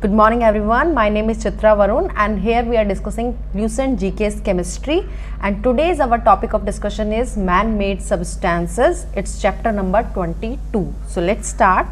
Good morning everyone, my name is Chitra Varun and here we are discussing Lucent GK's chemistry, and today's our topic of discussion is man-made substances. It's chapter number 22. So let's start.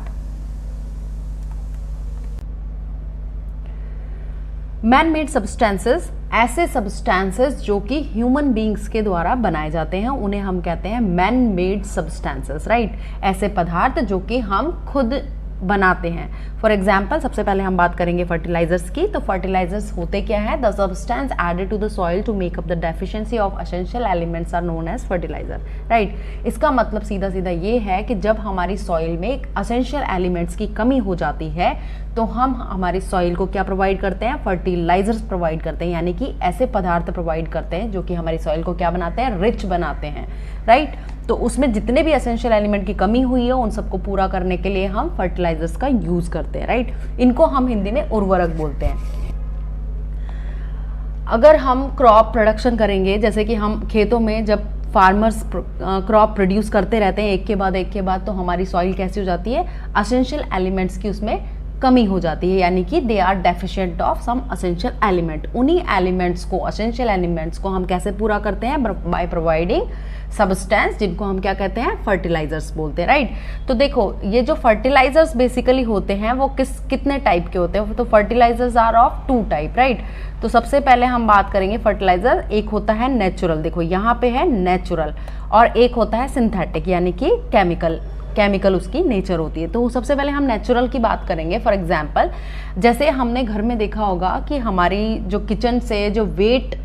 Man-made substances ऐसे substances जो कि human beings के द्वारा बनाए जाते हैं उन्हें हम कहते हैं man-made substances, right? ऐसे पदार्थ जो कि हम खुद बनाते हैं. फॉर एग्जाम्पल सबसे पहले हम बात करेंगे फर्टिलाइजर्स की. तो फर्टिलाइजर्स होते क्या है? The substance added to the soil to make up the deficiency of essential elements are known as fertilizer, right. इसका मतलब सीधा सीधा ये है कि जब हमारी सॉइल में एक एसेंशियल एलिमेंट्स की कमी हो जाती है तो हम हमारी सॉइल को क्या प्रोवाइड करते हैं? फर्टिलाइजर्स प्रोवाइड करते हैं, यानी कि ऐसे पदार्थ प्रोवाइड करते हैं जो कि हमारी सॉइल को क्या बनाते हैं? रिच बनाते हैं, राइट. तो उसमें जितने भी एसेंशियल एलिमेंट की कमी हुई है उन सबको पूरा करने के लिए हम फर्टिलाइजर्स का यूज करते हैं, राइट. इनको हम हिंदी में उर्वरक बोलते हैं. अगर हम क्रॉप प्रोडक्शन करेंगे, जैसे कि हम खेतों में जब फार्मर्स क्रॉप प्रोड्यूस करते रहते हैं एक के बाद, तो हमारी सॉइल कैसी हो जाती है? एसेंशियल एलिमेंट्स की उसमें कमी हो जाती है, यानी कि they are deficient of some essential element. उन्हीं एलिमेंट्स को, एसेंशियल एलिमेंट्स को हम कैसे पूरा करते हैं? बाय प्रोवाइडिंग सब्सटेंस, जिनको हम क्या कहते हैं? फर्टिलाइजर्स बोलते हैं, राइट. तो देखो ये जो फर्टिलाइजर्स बेसिकली होते हैं वो कितने टाइप के होते हैं? तो fertilizers are of two type, right. तो सबसे पहले हम बात करेंगे फर्टिलाइजर. एक होता है नेचुरल, देखो यहाँ पे है नेचुरल, और एक होता है सिंथेटिक, यानी कि केमिकल उसकी नेचर होती है. तो सबसे पहले हम नेचुरल की बात करेंगे. फॉर एग्जांपल जैसे हमने घर में देखा होगा कि हमारी जो किचन से जो वेट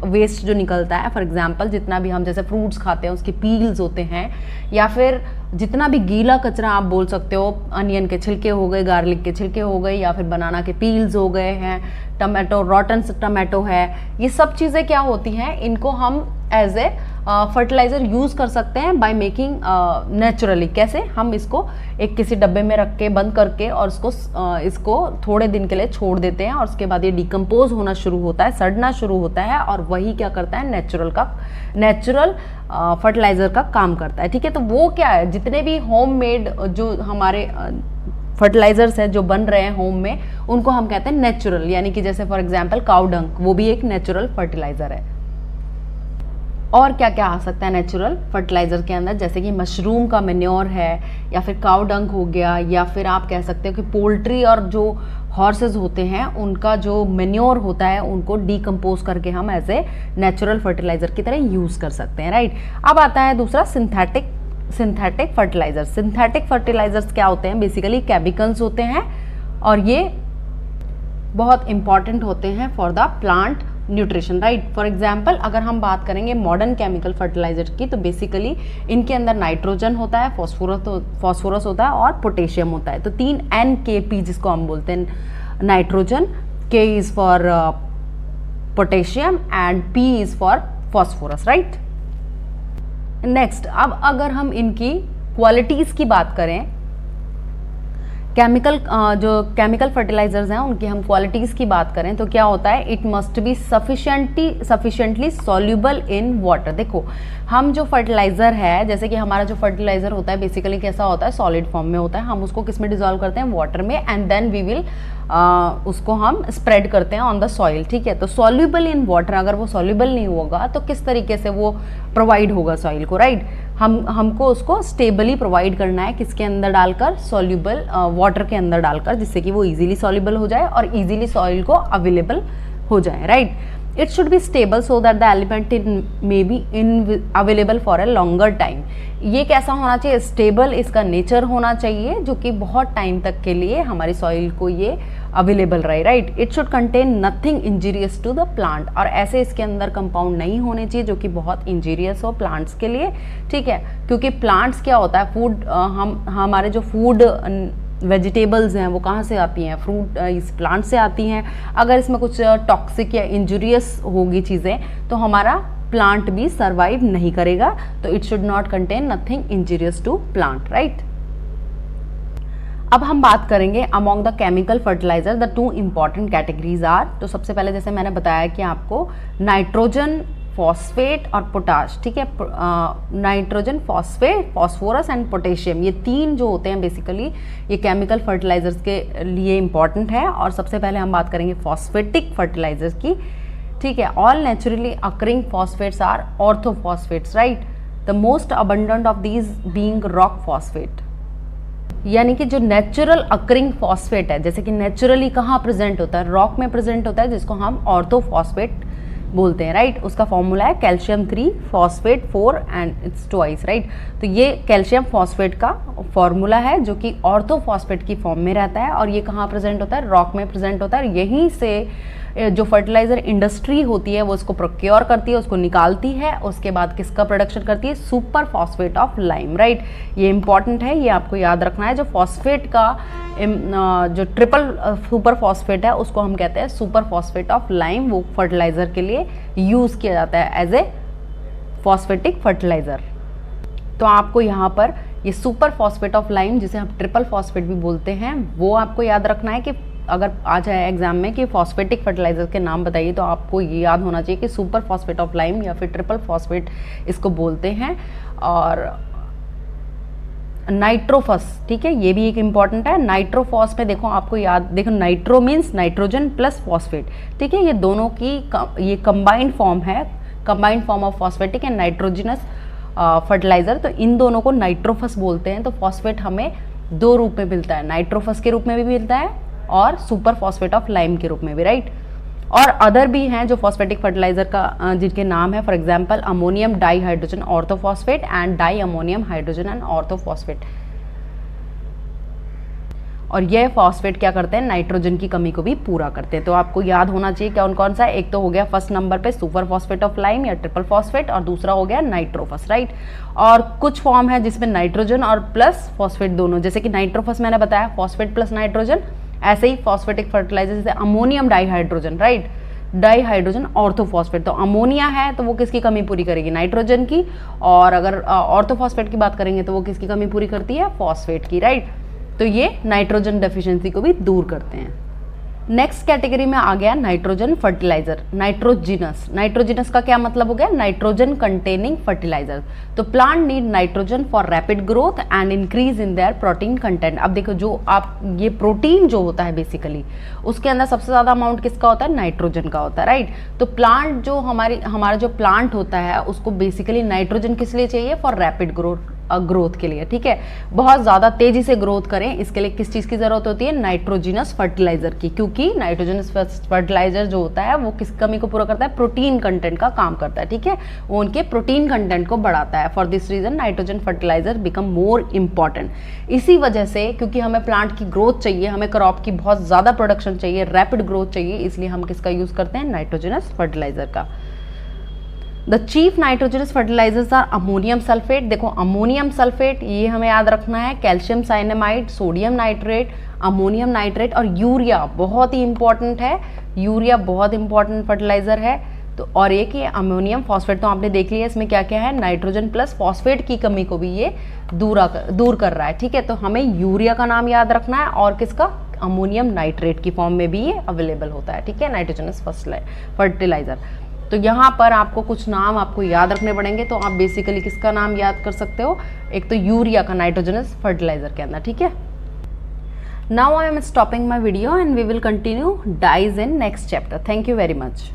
वेस्ट जो निकलता है, फॉर एग्जांपल जितना भी हम जैसे फ्रूट्स खाते हैं उसके पील्स होते हैं, या फिर जितना भी गीला कचरा आप बोल सकते हो, अनियन के छिलके हो गए, गार्लिक के छिलके हो गए, या फिर बनाना के पील्स हो गए हैं, टमाटो, रॉटन टमाटो है, ये सब चीज़ें क्या होती हैं? इनको हम एज ए फर्टिलाइजर यूज़ कर सकते हैं बाय मेकिंग नेचुरली. कैसे? हम इसको एक किसी डब्बे में रख के बंद करके और इसको थोड़े दिन के लिए छोड़ देते हैं, और उसके बाद ये डिकम्पोज होना शुरू होता है, सड़ना शुरू होता है, और वही क्या करता है? नेचुरल फर्टिलाइजर का काम करता है, ठीक है. तो वो क्या है? जितने भी होममेड जो हमारे फर्टिलाइजर्स हैं जो बन रहे हैं होम में, उनको हम कहते हैं नेचुरल, यानी कि जैसे फॉर एग्जांपल काउ डंग, वो भी एक नेचुरल फर्टिलाइजर है. और क्या क्या आ सकता है नेचुरल फर्टिलाइजर के अंदर? जैसे कि मशरूम का मेन्योर है, या फिर काउ डंग हो गया, या फिर आप कह सकते हो कि पोल्ट्री और जो हॉर्सेस होते हैं उनका जो मेन्योर होता है उनको डीकम्पोज करके हम एज ए नेचुरल फर्टिलाइजर की तरह यूज कर सकते हैं, राइट. अब आता है दूसरा सिंथेटिक फर्टिलाइजर. सिंथेटिक फर्टिलाइजर्स क्या होते हैं? बेसिकली केमिकल्स होते हैं, और ये बहुत इंपॉर्टेंट होते हैं for the plant nutrition, right. For example अगर हम बात करेंगे मॉडर्न केमिकल फर्टिलाइजर की, तो बेसिकली इनके अंदर नाइट्रोजन होता है, फॉस्फोरस होता है, और पोटेशियम होता है. तो 3 NKP जिसको हम बोलते हैं, nitrogen, K is for potassium and P is for phosphorus, right. Next, अब अगर हम इनकी क्वालिटीज की बात करें, जो केमिकल फर्टिलाइजर्स हैं उनकी हम क्वालिटीज़ की बात करें तो क्या होता है? It must be sufficiently soluble in water. देखो हम जो फर्टिलाइजर है, जैसे कि हमारा जो फर्टिलाइजर होता है बेसिकली कैसा होता है? सॉलिड फॉर्म में होता है. हम उसको किस में डिजोल्व करते हैं? वाटर में, एंड देन वी विल उसको हम स्प्रेड करते हैं ऑन द सॉइल, ठीक है. तो सॉल्यूबल इन वाटर, अगर वो सॉल्यूबल नहीं होगा तो किस तरीके से वो प्रोवाइड होगा सॉइल को, राइट. हमको उसको स्टेबली प्रोवाइड करना है, किसके अंदर डालकर? सॉल्यूबल वाटर के अंदर डालकर, जिससे कि वो इजीली सॉल्यूबल हो जाए और इजीली सॉइल को अवेलेबल हो जाए, right. It should be stable so that the element may be available for a longer time. ये कैसा होना चाहिए? स्टेबल इसका नेचर होना चाहिए, जो कि बहुत टाइम तक के लिए हमारी सॉइल को ये अवेलेबल रहे, right. It should contain nothing injurious to the plant, और ऐसे इसके अंदर कंपाउंड नहीं होने चाहिए जो कि बहुत इंजीरियस हो प्लांट्स के लिए, ठीक है. क्योंकि प्लांट्स क्या होता है? फूड, हमारे जो फूड वेजिटेबल्स हैं वो कहाँ से आती हैं? फ्रूट, इस प्लांट से आती हैं. अगर इसमें कुछ टॉक्सिक या इंजूरियस होगी चीज़ें तो हमारा प्लांट भी सर्वाइव नहीं करेगा. तो it should not contain nothing injurious to plant, right. अब हम बात करेंगे among the chemical fertilizer the 2 important categories are. तो सबसे पहले जैसे मैंने बताया कि आपको नाइट्रोजन फॉस्फेट और पोटाश, ठीक है, nitrogen, phosphate, phosphorus and potassium, ये तीन जो होते हैं बेसिकली ये केमिकल फर्टिलाइजर्स के लिए इंपॉर्टेंट है। और सबसे पहले हम बात करेंगे फॉस्फेटिक फर्टिलाइजर्स की, ठीक है। All naturally occurring phosphates are orthophosphates, right, the most abundant of these being rock phosphate, यानी कि जो नेचुरल अकरिंग फॉस्फेट है, जैसे कि नेचुरली कहाँ प्रेजेंट होता है, रॉक में प्रेजेंट होता है, जिसको हम ऑर्थोफॉस्फेट बोलते हैं, राइट। उसका फॉर्मूला है calcium 3 phosphate 4 and it's twice, right. तो ये कैल्शियम फॉस्फेट का फॉर्मूला है जो कि ऑर्थोफॉस्फेट की फॉर्म में रहता है और ये कहाँ प्रेजेंट होता है, रॉक में प्रेजेंट होता है। यहीं से जो फर्टिलाइजर इंडस्ट्री होती है वो उसको प्रोक्योर करती है, उसको निकालती है, उसके बाद किसका प्रोडक्शन करती है, super phosphate of lime, right. ये इंपॉर्टेंट है, ये आपको याद रखना है। जो फॉस्फेट का जो ट्रिपल सुपर फॉस्फेट है उसको हम कहते हैं सुपर फॉस्फेट ऑफ लाइम, वो फर्टिलाइजर के लिए यूज किया जाता है एज ए फॉस्फेटिक फर्टिलाइजर। तो आपको यहाँ पर ये सुपर फॉस्फेट ऑफ लाइम, जिसे हम ट्रिपल फॉस्फेट भी बोलते हैं, वो आपको याद रखना है कि अगर आ जाए एग्जाम में कि फॉस्फेटिक फर्टिलाइजर के नाम बताइए तो आपको ये याद होना चाहिए कि सुपर फॉस्फेट ऑफ लाइम या फिर ट्रिपल फॉस्फेट इसको बोलते हैं। और नाइट्रोफॉस, ठीक है, ये भी एक इम्पॉर्टेंट है। नाइट्रोफॉस में देखो आपको याद, देखो nitro means nitrogen plus phosphate, ठीक है, ये दोनों की ये कंबाइंड फॉर्म है, combined form of phosphatic and nitrogenous fertilizer. तो इन दोनों को नाइट्रोफॉस बोलते हैं। तो फॉस्फेट हमें दो रूप में मिलता है, नाइट्रोफॉस के रूप में भी मिलता है और सुपर फॉस्फेट ऑफ लाइम के रूप में भी, राइट। और अदर भी हैं जो फॉस्फेटिक फर्टिलाइजर का जिनके नाम है, for example ammonium di hydrogen orthophosphate and di ammonium hydrogen and orthophosphate. और ये फॉस्फेट क्या करते हैं, नाइट्रोजन की कमी को भी पूरा करते हैं। तो आपको याद होना चाहिए कौन कौन सा है। एक तो हो गया फर्स्ट नंबर पे सुपर फॉस्फेट ऑफ लाइम या ट्रिपल फॉस्फेट, और दूसरा हो गया नाइट्रोफॉस, राइट। और कुछ फॉर्म है जिसमें नाइट्रोजन और प्लस फॉस्फेट दोनों, जैसे कि नाइट्रोफॉस मैंने बताया फॉस्फेट प्लस नाइट्रोजन, ऐसे ही फॉस्फेटिक फर्टिलाइजर जैसे ammonium dihydrogen, right, dihydrogen orthophosphate. तो अमोनिया है तो वो किसकी कमी पूरी करेगी, नाइट्रोजन की। और अगर ऑर्थोफॉस्फेट की बात करेंगे तो वो किसकी कमी पूरी करती है, फॉस्फेट की, राइट। तो ये नाइट्रोजन डेफिशिएंसी को भी दूर करते हैं। नेक्स्ट कैटेगरी में आ गया नाइट्रोजन फर्टिलाइजर, नाइट्रोजिनस। नाइट्रोजिनस का क्या मतलब हो गया, नाइट्रोजन कंटेनिंग फर्टिलाइजर। तो plant need nitrogen for rapid growth and increase in their protein content. अब देखो जो आप ये प्रोटीन जो होता है बेसिकली उसके अंदर सबसे ज्यादा अमाउंट किसका होता है, नाइट्रोजन का होता है, राइट। तो प्लांट जो हमारा जो प्लांट होता है उसको बेसिकली नाइट्रोजन किस लिए चाहिए, फॉर रैपिड ग्रोथ के लिए, ठीक है। बहुत ज़्यादा तेजी से ग्रोथ करें इसके लिए किस चीज़ की ज़रूरत होती है, नाइट्रोजिनस फर्टिलाइजर की, क्योंकि नाइट्रोजिनस फर्टिलाइजर जो होता है वो किस कमी को पूरा करता है, प्रोटीन कंटेंट का काम करता है, ठीक है, वो उनके प्रोटीन कंटेंट को बढ़ाता है। For this reason nitrogen fertilizer become more important. इसी वजह से क्योंकि हमें प्लांट की ग्रोथ चाहिए, हमें क्रॉप की बहुत ज़्यादा प्रोडक्शन चाहिए, रैपिड ग्रोथ चाहिए, इसलिए हम किसका यूज़ करते हैं, नाइट्रोजिनस फर्टिलाइजर का। The chief nitrogenous fertilizers are ammonium sulphate. देखो अमोनियम सल्फेट ये हमें याद रखना है, calcium cyanamide, sodium nitrate, ammonium nitrate और यूरिया बहुत ही इंपॉर्टेंट है। यूरिया बहुत इंपॉर्टेंट फर्टिलाइजर है। तो और एक ये अमोनियम फॉस्फेट तो आपने देख लिया, इसमें क्या क्या है, नाइट्रोजन प्लस फॉस्फेट की कमी को भी ये दूर कर रहा है, ठीक है। तो हमें यूरिया का नाम याद रखना है और किसका, अमोनियम नाइट्रेट की फॉर्म में भी ये अवेलेबल होता है, ठीक है, नाइट्रोजनस फर्टिलाइजर। तो यहाँ पर आपको कुछ नाम आपको याद रखने पड़ेंगे। तो आप बेसिकली किसका नाम याद कर सकते हो, एक तो यूरिया का नाइट्रोजनस फर्टिलाइजर के अंदर, ठीक है। Now I am stopping my video and we will continue dyes in next chapter. Thank you very much.